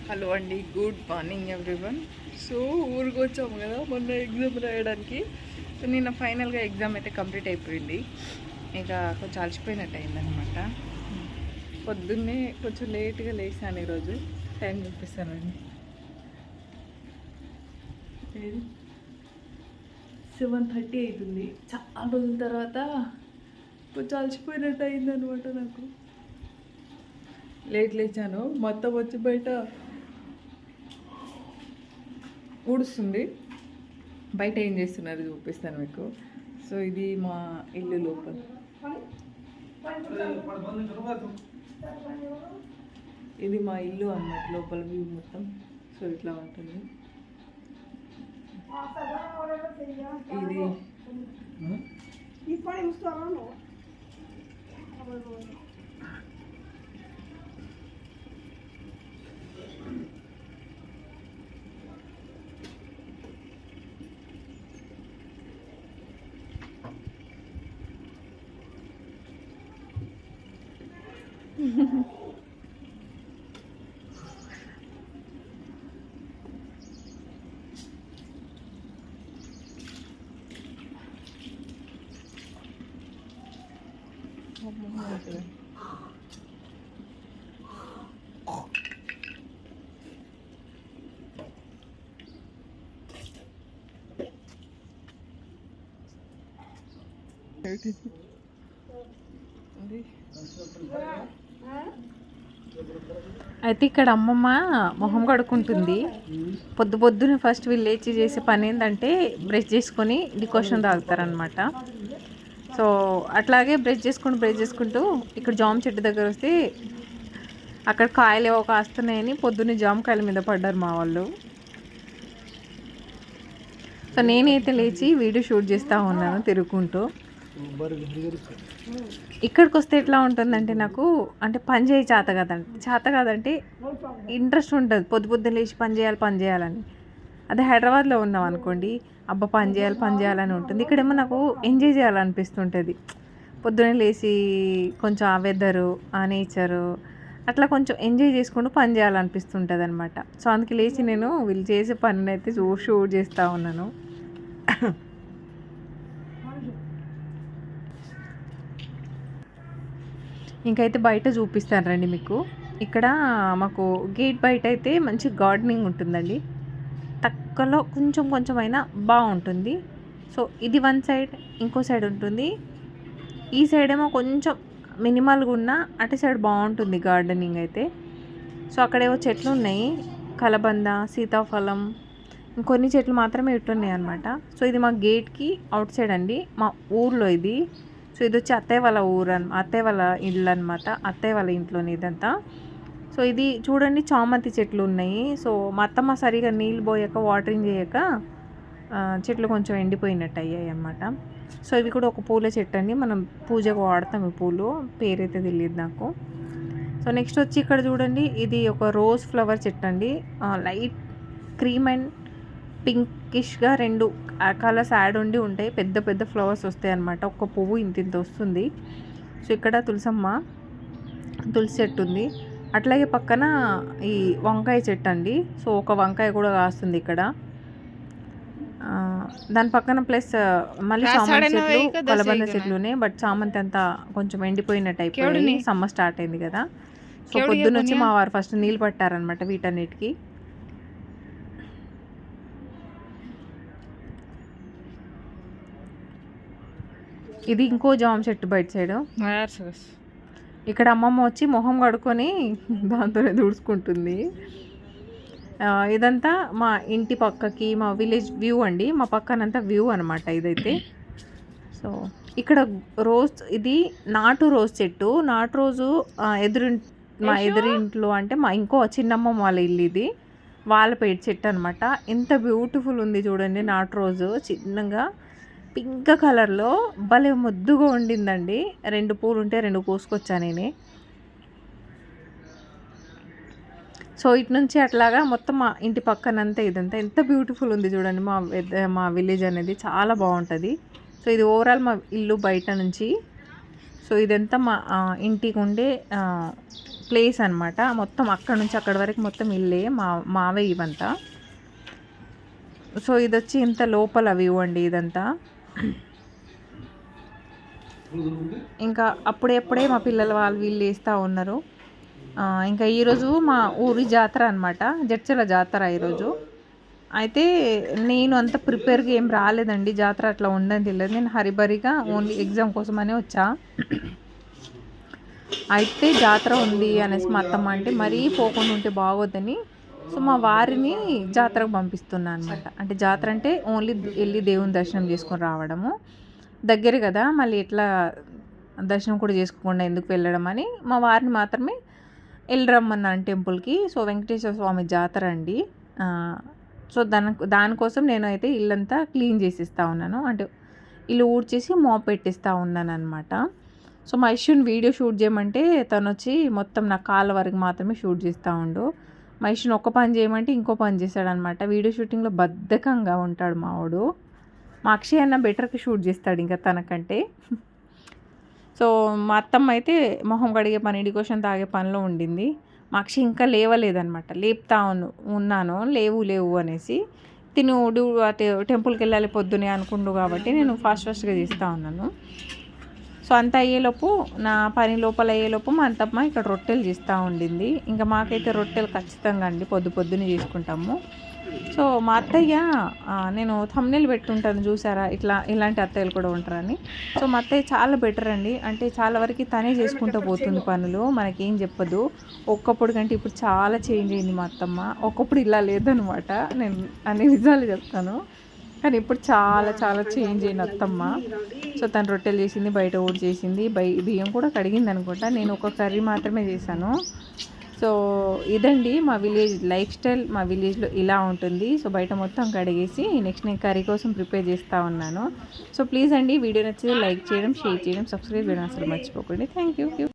Hello అండి, good morning everyone. So ఊరికి వచ్చాము కదా మొన్న ఎగ్జామ్ రాయడానికి. సో నిన్న ఫైనల్గా ఎగ్జామ్ అయితే కంప్లీట్ అయిపోయింది. ఇక కొంచెం అలసిపోయినట్టు అయిందనమాట. పొద్దున్నే కొంచెం లేట్గా లేచాను ఈరోజు. టైం చూపిస్తానండి, 7:30 అవుతుంది. చాలా రోజుల తర్వాత కొంచెం అలసిపోయినట్టు అయిందనమాట. నాకు లేట్ లేచాను. మొత్తం వచ్చి బయట ఊడుస్తుంది. బయట ఏం చేస్తున్నారు చూపిస్తాను మీకు. సో ఇది మా ఇల్లు లోపల. ఇది మా ఇల్లు అన్నమాట, లోపల వ్యూ మొత్తం. సో ఇట్లా ఉంటుంది. ఇది అయితే ఇక్కడ అమ్మమ్మ మొహం కడుక్కుంటుంది. పొద్దున్నే ఫస్ట్ వీళ్ళు లేచి చేసే పని ఏంటంటే బ్రష్ చేసుకొని డికాషన్ తాగుతారనమాట. సో అట్లాగే బ్రష్ చేసుకుంటూ ఇక్కడ జామ చెట్టు దగ్గర వస్తే అక్కడ కాయలు ఏవో కాస్తున్నాయని పొద్దున్నే జామకాయల మీద పడ్డారు మా వాళ్ళు. సో నేనైతే లేచి వీడియో షూట్ చేస్తూ ఉన్నాను తిరుగుకుంటూ. ఇక్కడికి వస్తే ఎట్లా ఉంటుందంటే నాకు అంటే పని చేత కాదంటే ఇంట్రెస్ట్ ఉంటుంది. పొద్దున్న లేచి పని చేయాలని. అదే హైదరాబాద్లో ఉన్నాం అనుకోండి, అబ్బా పని చేయాలని ఉంటుంది. ఇక్కడేమో నాకు ఎంజాయ్ చేయాలనిపిస్తుంటుంది. పొద్దున్నే లేచి కొంచెం ఆ వెదరు, ఆ నేచరు అట్లా కొంచెం ఎంజాయ్ చేసుకుంటూ పని చేయాలనిపిస్తుంటుంది అనమాట. సో అందుకే లేచి నేను వీళ్ళు చేసే పనిని అయితే షూట్ చేస్తూ ఉన్నాను. ఇంకైతే బయట చూపిస్తాను రండి మీకు. ఇక్కడ మాకు గేట్ బయట అయితే మంచి గార్డెనింగ్ ఉంటుందండి. తక్కువలో కొంచెం అయినా బాగుంటుంది. సో ఇది వన్ సైడ్, ఇంకో సైడ్ ఉంటుంది. ఈ సైడ్ ఏమో కొంచెం మినిమల్గా ఉన్న, అటు సైడ్ బాగుంటుంది గార్డెనింగ్ అయితే. సో అక్కడేవో చెట్లు ఉన్నాయి, కలబంద, సీతాఫలం, ఇంకొన్ని చెట్లు మాత్రమే ఇట్టున్నాయి అనమాట. సో ఇది మా గేట్కి అవుట్ సైడ్ అండి, మా ఊర్లో ఇది. సో ఇది వచ్చి అత్తయ్య వాళ్ళ ఇల్లు అనమాట, అత్తయ్య వాళ్ళ ఇంట్లోనే ఇదంతా. సో ఇది చూడండి, చామంతి చెట్లు ఉన్నాయి. సో మా అత్తమ్మ సరిగా నీళ్ళు పోయాక, వాటరింగ్ చేయక చెట్లు కొంచెం ఎండిపోయినట్టు అయ్యాయి అన్నమాట. సో ఇవి కూడా ఒక పూల చెట్టు అండి, మనం పూజకు వాడతాం ఈ పూలు, పేరైతే తెలియదు నాకు. సో నెక్స్ట్ వచ్చి ఇక్కడ చూడండి, ఇది ఒక రోజ్ ఫ్లవర్ చెట్టు అండి. లైట్ క్రీమ్ అండ్ పింకిష్గా రెండు కలర్స్ యాడ్ ఉంటాయి. పెద్ద ఫ్లవర్స్ వస్తాయి అన్నమాట. ఒక్క పువ్వు ఇంత వస్తుంది. సో ఇక్కడ తులసి చెట్టు ఉంది. అట్లాగే పక్కన ఈ వంకాయ చెట్టు అండి. సో ఒక వంకాయ కూడా కాస్తుంది ఇక్కడ. దాని పక్కన ప్లస్ మళ్ళీ చామంతి చెట్లు, కలబంద చెట్లునే. బట్ చామంతి అంతా కొంచెం ఎండిపోయినట్టు అయిపోయింది, సమ్మర్ స్టార్ట్ అయింది కదా. సో పొద్దున్న వచ్చి మా వారు ఫస్ట్ నీళ్ళు పట్టారనమాట వీటన్నిటికీ. ఇది ఇంకో జామ చెట్టు బయట సైడ్. ఇక్కడ అమ్మమ్మ వచ్చి మొహం కడుక్కొని దాంతోనే తుడుచుకుంటుంది. ఇదంతా మా ఇంటి పక్కకి మా విలేజ్ వ్యూ అండి. మా పక్కనంతా వ్యూ అనమాట ఇదైతే. సో ఇక్కడ ఇది నాటు రోజ్ చెట్టు. నాటు రోజు మా ఎదురింట్లో అంటే మా ఇంకో చిన్నమ్మ వాళ్ళ ఇల్లు ఇది, వాళ్ళ పేట చెట్టు అనమాట. ఎంత బ్యూటిఫుల్ ఉంది చూడండి. నాటు రోజు చిన్నగా పింక్ కలర్లో భలే ముద్దుగా ఉండిందండి. 2 పూలు ఉంటే 2 కోసుకొచ్చా నేనే. సో ఇటు నుంచి అట్లాగా మొత్తం మా ఇంటి పక్కనంతా ఇదంతా ఎంత బ్యూటిఫుల్ ఉంది చూడండి. మా విలేజ్ అనేది చాలా బాగుంటుంది. సో ఇది ఓవరాల్ మా ఇల్లు బయట నుంచి. సో ఇదంతా మా ఇంటికి ఉండే ప్లేస్ అనమాట. మొత్తం అక్కడ నుంచి అక్కడి వరకు మొత్తం ఇల్లే మావే ఇవంతా. సో ఇదొచ్చి ఇంత లోపల వ్యూ అండి ఇదంతా. ఇంకా అప్పుడే మా పిల్లలు వీళ్ళు వేస్తూ ఉన్నారు. ఇంకా ఈరోజు మా ఊరి జాతర అనమాట, జడ్చల జాతర ఈరోజు. అయితే నేను అంత ప్రిపేర్గా ఏం రాలేదండి, జాతర అట్లా ఉందని తెలియదు. నేను హరిబరిగా ఓన్లీ ఎగ్జామ్ కోసమనే వచ్చా. అయితే జాతర ఉంది అనేసి మా అత్తమ్మ అంటే మరీ పోకుండా ఉంటే బాగోద్దని, సో మా వారిని జాతరకు పంపిస్తున్నా అనమాట. అంటే జాతర అంటే ఓన్లీ వెళ్ళి దేవుని దర్శనం చేసుకొని రావడము, దగ్గర కదా మళ్ళీ ఎట్లా దర్శనం కూడా చేసుకోకుండా ఎందుకు వెళ్ళడం అని మా వారిని మాత్రమే వెళ్ళరమ్మన్నాను టెంపుల్కి. సో వెంకటేశ్వర స్వామి జాతర అండి. సో దానికోసం నేనైతే ఇల్లంతా క్లీన్ చేసిస్తూ ఉన్నాను, అంటే ఇల్లు ఊడ్చేసి మాప్ పెట్టిస్తూ ఉన్నాను అనమాట. సో మా ఇష్యూని వీడియో షూట్ చేయమంటే తను వచ్చి మొత్తం నా కాళ్ళ వరకు మాత్రమే షూట్ చేస్తూ ఉండు. మా ఇష్యూని ఒక్క పని చేయమంటే ఇంకో పని చేస్తాడనమాట. వీడియో షూటింగ్లో బద్ధకంగా ఉంటాడు మావాడు. మా అక్షయ్ అన్న బెటర్కి షూట్ చేస్తాడు ఇంకా తనకంటే. సో మా అత్తమ్మ అయితే మొహం కడిగే పని, డికోషన్ తాగే పనిలో ఉండింది. మా అక్షయ్ ఇంకా లేవలేదనమాట. లేపుతా ఉన్నాను లేవు అనేసి. తిను టెంపుల్కి వెళ్ళాలి పొద్దునే అనుకుండు కాబట్టి నేను ఫాస్ట్గా చేస్తూ ఉన్నాను. సో అంత అయ్యేలోపు, నా పని లోపల అయ్యేలోపు మా అత్తమ్మ ఇక్కడ రొట్టెలు చేస్తూ ఉండింది. ఇంకా మాకైతే రొట్టెలు ఖచ్చితంగా అండి పొద్దున్నే చేసుకుంటాము. సో మా అత్తయ్య, నేను థంబ్నెయిల్ పెట్టుంటాను చూసారా, ఇలాంటి అత్తయ్యలు కూడా ఉంటారని. సో మా అత్తయ్య చాలా బెటర్ అండి, అంటే చాలా వరకు తనే చేసుకుంటూ పోతుంది పనులు, మనకేం చెప్పదు. ఒక్కప్పుడు కంటే ఇప్పుడు చాలా చేంజ్ అయింది మా అత్తమ్మ. ఒకప్పుడు ఇలా లేదనమాట, నేను అన్ని నిజాలు చెప్తాను, కానీ ఇప్పుడు చాలా చేంజ్ అయింది అత్తమ్మ. సో తను రొట్టెలు చేసింది, బయట ఊడి చేసింది, బియ్యం కూడా కడిగింది అనుకుంటా. నేను ఒక కర్రీ మాత్రమే చేశాను. సో ఇదండి మా విలేజ్ లైఫ్ స్టైల్. మా విలేజ్లో ఇలా ఉంటుంది. సో బయట మొత్తం కడిగేసి నెక్స్ట్ నేను కర్రీ కోసం ప్రిపేర్ చేస్తూ ఉన్నాను. సో ప్లీజ్ అండి, వీడియో నచ్చితే లైక్ చేయడం, షేర్ చేయడం, సబ్స్క్రైబ్ చేయడం అసలు మర్చిపోకండి. Thank you.